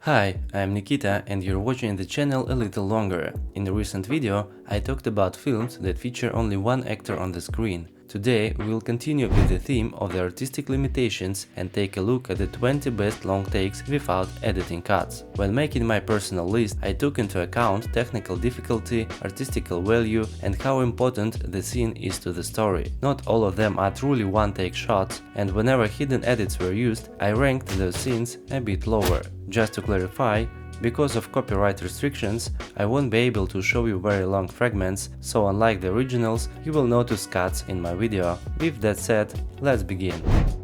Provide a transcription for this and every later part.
Hi, I'm Nikita and you're watching the channel a little longer. In the recent video, I talked about films that feature only one actor on the screen. Today, we will continue with the theme of the artistic limitations and take a look at the 20 best long takes without editing cuts. When making my personal list, I took into account technical difficulty, artistical value, and how important the scene is to the story. Not all of them are truly one-take shots, and whenever hidden edits were used, I ranked those scenes a bit lower. Just to clarify, because of copyright restrictions, I won't be able to show you very long fragments, so unlike the originals, you will notice cuts in my video. With that said, let's begin.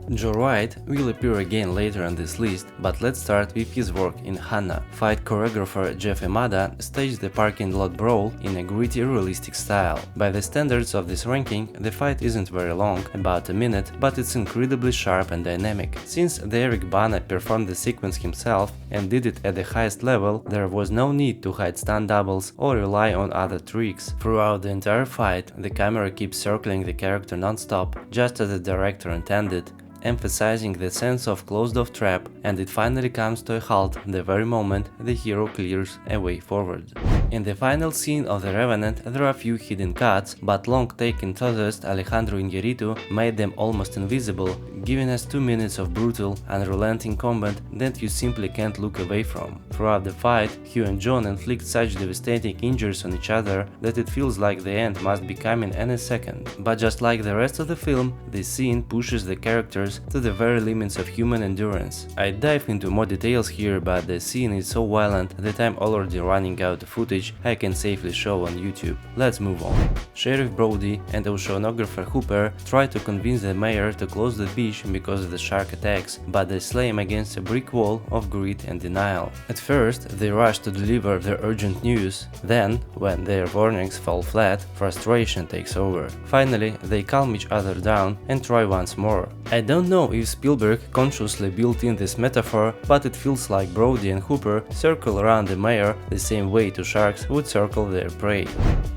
Wright will appear again later on this list, but let's start with his work in Hanna. Fight choreographer Jeff Imada staged the parking lot brawl in a gritty, realistic style. By the standards of this ranking, the fight isn't very long, about a minute, but it's incredibly sharp and dynamic. Since Eric Bana performed the sequence himself and did it at the highest level, there was no need to hide stunt doubles or rely on other tricks. Throughout the entire fight, the camera keeps circling the character non-stop, just as the director intended, emphasizing the sense of closed-off trap, and it finally comes to a halt the very moment the hero clears a way forward. In the final scene of The Revenant, there are few hidden cuts, but long-take enthusiast Alejandro Iñárritu made them almost invisible, giving us 2 minutes of brutal, unrelenting combat that you simply can't look away from. Throughout the fight, Hugh and John inflict such devastating injuries on each other that it feels like the end must be coming any second. But just like the rest of the film, this scene pushes the characters to the very limits of human endurance. I dive into more details here, but the scene is so violent that I'm already running out of footage I can safely show on YouTube. Let's move on. Sheriff Brody and oceanographer Hooper try to convince the mayor to close the beach because of the shark attacks, but they slam against a brick wall of greed and denial. At first, they rush to deliver their urgent news. Then, when their warnings fall flat, frustration takes over. Finally, they calm each other down and try once more. I don't know if Spielberg consciously built in this metaphor, but it feels like Brody and Hooper circle around the mayor the same way two sharks would circle their prey.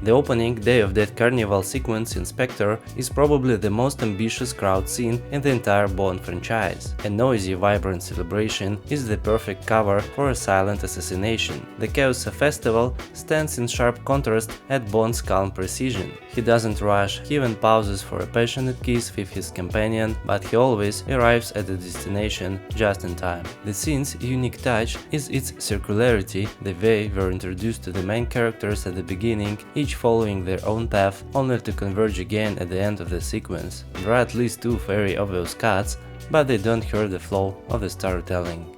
The opening Day of Death Carnival sequence in Spectre is probably the most ambitious crowd scene in the entire Bond franchise. A noisy, vibrant celebration is the perfect cover for a silent assassination. The chaos of festival stands in sharp contrast at Bond's calm precision. He doesn't rush, he even pauses for a passionate kiss with his companion, but he always arrives at the destination just in time. The scene's unique touch is its circularity, the way we're introduced to the main characters at the beginning, each following their own path, only to converge again at the end of the sequence. There are at least 2 very obvious cuts, but they don't hurt the flow of the storytelling.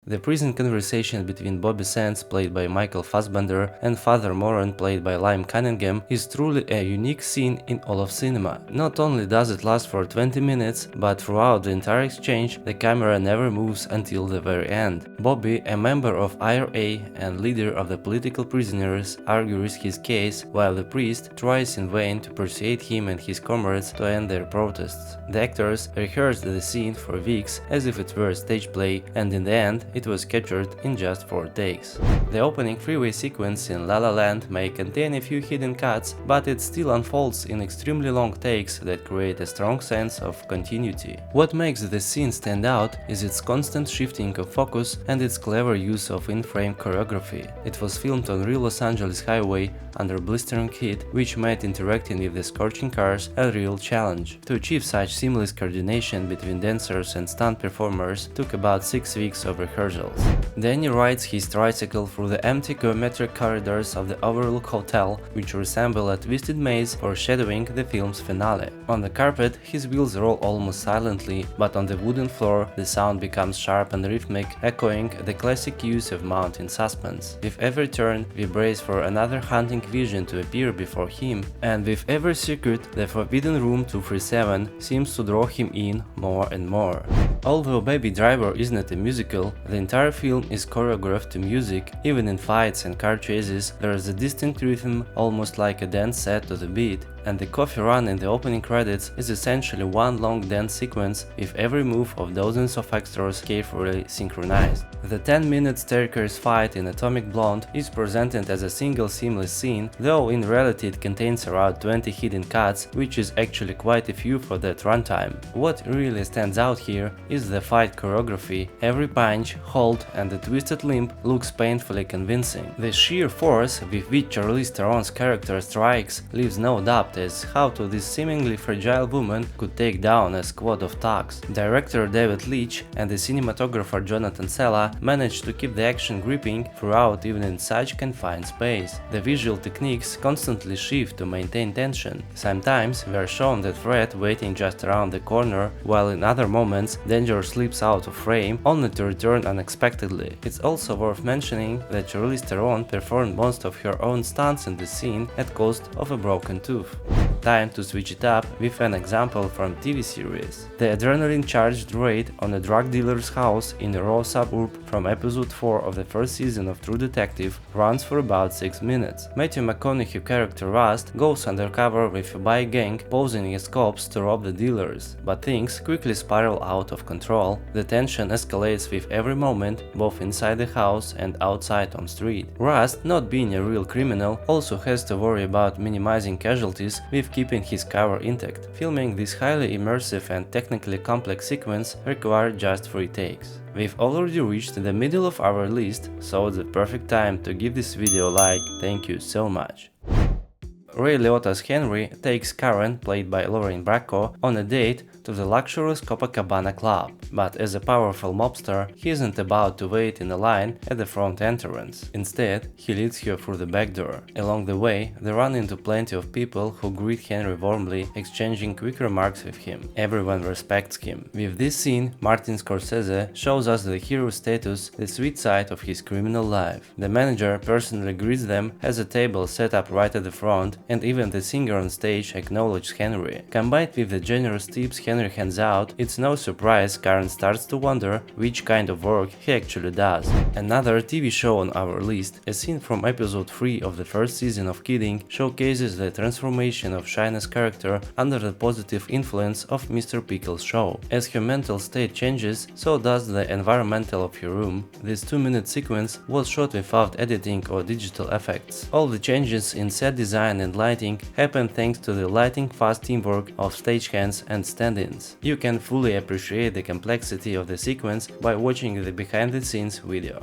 The prison conversation between Bobby Sands, played by Michael Fassbender, and Father Moran, played by Liam Cunningham, is truly a unique scene in all of cinema. Not only does it last for 20 minutes, but throughout the entire exchange, the camera never moves until the very end. Bobby, a member of IRA and leader of the political prisoners, argues his case, while the priest tries in vain to persuade him and his comrades to end their protests. The actors rehearsed the scene for weeks as if it were a stage play, and in the end, it was captured in just 4 takes. The opening freeway sequence in La La Land may contain a few hidden cuts, but it still unfolds in extremely long takes that create a strong sense of continuity. What makes the scene stand out is its constant shifting of focus and its clever use of in-frame choreography. It was filmed on real Los Angeles highway under blistering heat, which made interacting with the scorching cars a real challenge. To achieve such seamless coordination between dancers and stunt performers took about 6 weeks of rehearsals. Danny rides his tricycle through the empty geometric corridors of the Overlook Hotel, which resemble a twisted maze foreshadowing the film's finale. On the carpet, his wheels roll almost silently, but on the wooden floor, the sound becomes sharp and rhythmic, echoing the classic use of mounting suspense. With every turn, we brace for another haunting vision to appear before him, and with every circuit, the Forbidden Room 237 seems to draw him in more and more. Although Baby Driver is not a musical, the entire film is choreographed to music. Even in fights and car chases, there is a distinct rhythm, almost like a dance set to the beat. and the coffee run in the opening credits is essentially one long dance sequence with every move of dozens of extras carefully synchronized. The 10-minute staircase fight in Atomic Blonde is presented as a single seamless scene, though in reality it contains around 20 hidden cuts, which is actually quite a few for that runtime. What really stands out here is the fight choreography. Every punch, hold and the twisted limb looks painfully convincing. The sheer force with which Charlize Theron's character strikes leaves no doubt as how this seemingly fragile woman could take down a squad of thugs. Director David Leitch and the cinematographer Jonathan Sella managed to keep the action gripping throughout even in such confined space. The visual techniques constantly shift to maintain tension. Sometimes we are shown the threat waiting just around the corner, while in other moments danger slips out of frame only to return unexpectedly. It's also worth mentioning that Charlize Theron performed most of her own stunts in the scene at cost of a broken tooth. Time to switch it up with an example from TV series. The adrenaline-charged raid on a drug dealer's house in a raw suburb from episode 4 of the first season of True Detective runs for about 6 minutes. Matthew McConaughey's character Rust goes undercover with a bike gang posing as cops to rob the dealers, but things quickly spiral out of control. The tension escalates with every moment, both inside the house and outside on street. Rust, not being a real criminal, also has to worry about minimizing casualties with keeping his cover intact. Filming this highly immersive and technically complex sequence required just 3 takes. We've already reached the middle of our list, so it's the perfect time to give this video a like. Thank you so much. Ray Liotta's Henry takes Karen, played by Lauren Bracco, on a date to the luxurious Copacabana club, but as a powerful mobster, he isn't about to wait in a line at the front entrance. Instead, he leads her through the back door. Along the way, they run into plenty of people who greet Henry warmly, exchanging quick remarks with him. Everyone respects him. With this scene, Martin Scorsese shows us the hero's status, the sweet side of his criminal life. The manager personally greets them, has a table set up right at the front, and even the singer on stage acknowledges Henry. Combined with the generous tips Henry hands out, it's no surprise Karen starts to wonder which kind of work he actually does. Another TV show on our list, a scene from episode 3 of the first season of Kidding, showcases the transformation of Shina's character under the positive influence of Mr. Pickle's show. As her mental state changes, so does the environmental of her room. This 2-minute sequence was shot without editing or digital effects. All the changes in set design and lighting happen thanks to the lighting-fast teamwork of stagehands and stand-ins. You can fully appreciate the complexity of the sequence by watching the behind-the-scenes video.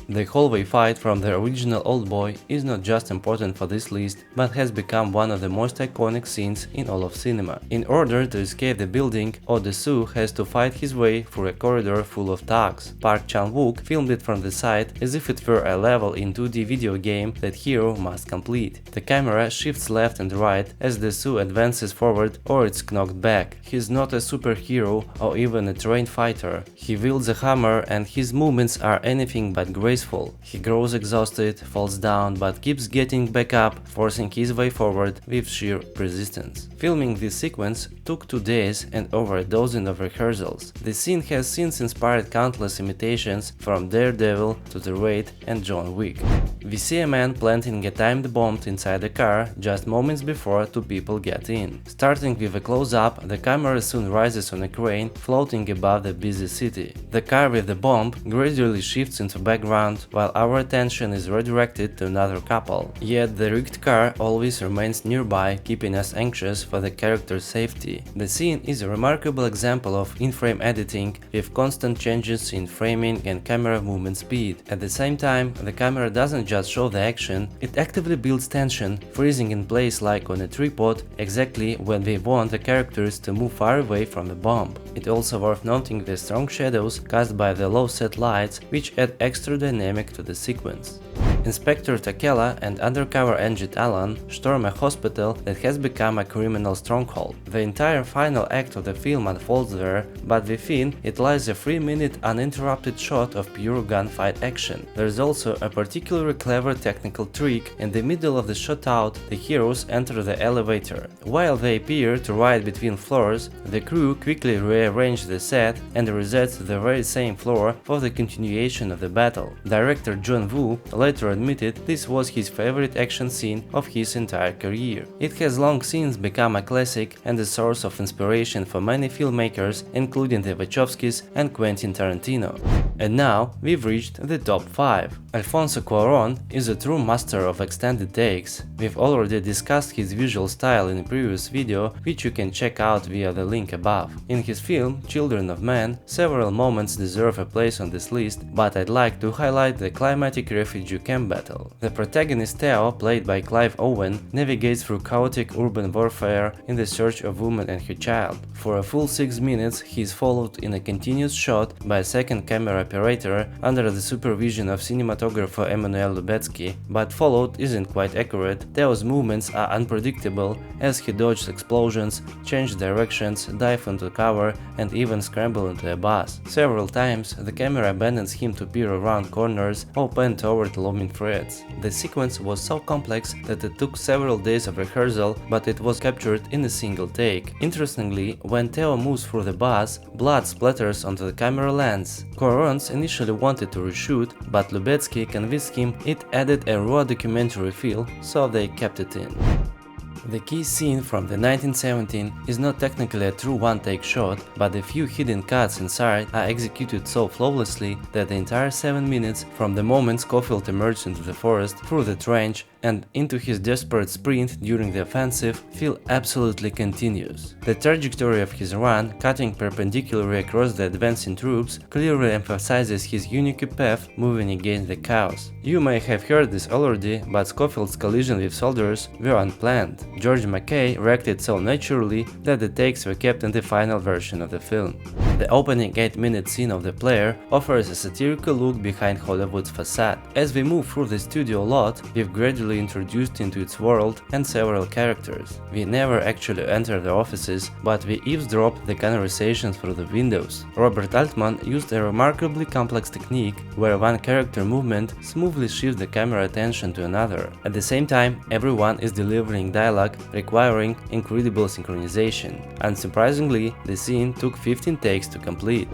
The hallway fight from the original Oldboy is not just important for this list, but has become one of the most iconic scenes in all of cinema. In order to escape the building, Oh Do-soo has to fight his way through a corridor full of thugs. Park Chan-wook filmed it from the side as if it were a level in 2D video game that hero must complete. The camera shifts left and right as Do-soo advances forward or it's knocked back. He's not a superhero or even a trained fighter. He wields a hammer and his movements are anything but graceful. He grows exhausted, falls down, but keeps getting back up, forcing his way forward with sheer persistence. Filming this sequence took 2 days and over a dozen of rehearsals. The scene has since inspired countless imitations from Daredevil to The Raid and John Wick. We see a man planting a timed bomb inside a car just moments before 2 people get in. Starting with a close-up, the camera soon rises on a crane floating above the busy city. The car with the bomb gradually shifts into background while our attention is redirected to another couple. Yet the rigged car always remains nearby, keeping us anxious for the character's safety. The scene is a remarkable example of in-frame editing with constant changes in framing and camera movement speed. At the same time, the camera doesn't just show the action, it actively builds tension, freezing in place like on a tripod exactly when we want the characters to move far away from the bomb. It also worth noting the strong shadows cast by the low-set lights, which add extra dynamic to the sequence. Inspector Takela and undercover agent Alan storm a hospital that has become a criminal stronghold. The entire final act of the film unfolds there, but within it lies a 3-minute uninterrupted shot of pure gunfight action. There's also a particularly clever technical trick. In the middle of the shot-out, the heroes enter the elevator. While they appear to ride between floors, the crew quickly rearrange the set and resets the very same floor for the continuation of the battle. Director John Woo later admitted this was his favorite action scene of his entire career. It has long since become a classic and a source of inspiration for many filmmakers, including the Wachowskis and Quentin Tarantino. And now we've reached the top 5. Alfonso Cuarón is a true master of extended takes. We've already discussed his visual style in a previous video, which you can check out via the link above. In his film Children of Men, several moments deserve a place on this list, but I'd like to highlight the climatic refugee camp battle. The protagonist Theo, played by Clive Owen, navigates through chaotic urban warfare in the search of a woman and her child. For a full 6 minutes he is followed in a continuous shot by a second camera operator under the supervision of cinematographer Emmanuel Lubezki, but followed isn't quite accurate. Theo's movements are unpredictable as he dodges explosions, changes directions, dives into cover and even scrambles into a bus. Several times the camera abandons him to peer around corners or pan toward looming threats. The sequence was so complex that it took several days of rehearsal, but it was captured in a single take. Interestingly, when Theo moves through the bus, blood splatters onto the camera lens. Cuarón initially wanted to reshoot, but Lubezki convinced him it added a raw documentary feel, so they kept it in. The key scene from the 1917 is not technically a true one-take shot, but the few hidden cuts inside are executed so flawlessly that the entire 7 minutes from the moment Scofield emerged into the forest, through the trench, and into his desperate sprint during the offensive feel absolutely continuous. The trajectory of his run, cutting perpendicularly across the advancing troops, clearly emphasizes his unique path moving against the chaos. You may have heard this already, but Scofield's collision with soldiers were unplanned. George McKay reacted so naturally that the takes were kept in the final version of the film. The opening 8-minute scene of the player offers a satirical look behind Hollywood's facade. As we move through the studio lot, we've gradually introduced into its world and several characters. We never actually enter the offices, but we eavesdrop the conversations through the windows. Robert Altman used a remarkably complex technique where one character movement smoothly shifts the camera attention to another. At the same time, everyone is delivering dialogue requiring incredible synchronization. Unsurprisingly, the scene took 15 takes to complete.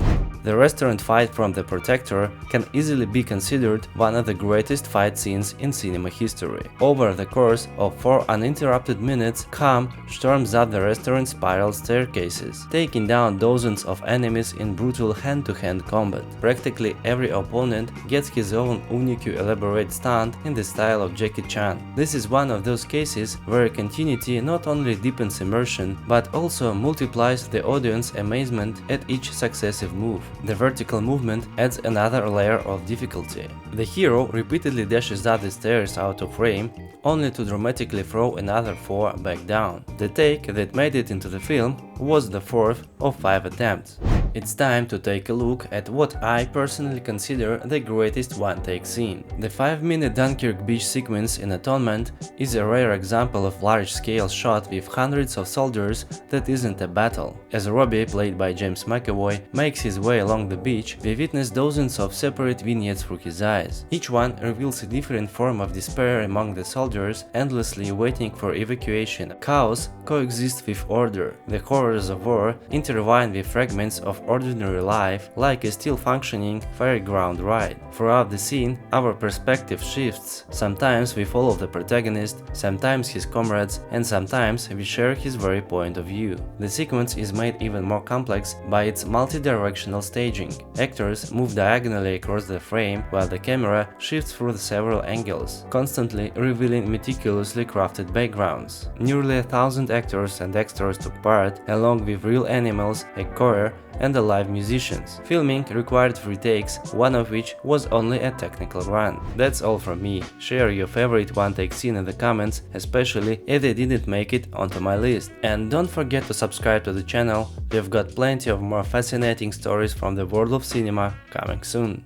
The restaurant fight from The Protector can easily be considered one of the greatest fight scenes in cinema history. Over the course of 4 uninterrupted minutes, Kham storms up the restaurant's spiral staircases, taking down dozens of enemies in brutal hand-to-hand combat. Practically every opponent gets his own unique elaborate stunt in the style of Jackie Chan. This is one of those cases where continuity not only deepens immersion, but also multiplies the audience's amazement at each successive move. The vertical movement adds another layer of difficulty. The hero repeatedly dashes up the stairs out of frame, only to dramatically throw another 4 back down. The take that made it into the film was the 4th of 5 attempts. It's time to take a look at what I personally consider the greatest one-take scene. The 5-minute Dunkirk beach sequence in Atonement is a rare example of large-scale shot with hundreds of soldiers that isn't a battle. As Robbie, played by James McAvoy, makes his way along the beach, we witness dozens of separate vignettes through his eyes. Each one reveals a different form of despair among the soldiers, endlessly waiting for evacuation. Chaos coexists with order. The horrors of war intertwine with fragments of ordinary life, like a still functioning fairground ride. Throughout the scene, our perspective shifts. Sometimes we follow the protagonist, sometimes his comrades, and sometimes we share his very point of view. The sequence is made even more complex by its multi-directional staging. Actors move diagonally across the frame while the camera shifts through several angles, constantly revealing meticulously crafted backgrounds. Nearly 1,000 actors and extras took part, along with real animals, a choir, and the live musicians. Filming required 3 takes, one of which was only a technical run. That's all from me. Share your favorite one-take scene in the comments, especially if they didn't make it onto my list. And don't forget to subscribe to the channel, we've got plenty of more fascinating stories from the world of cinema coming soon.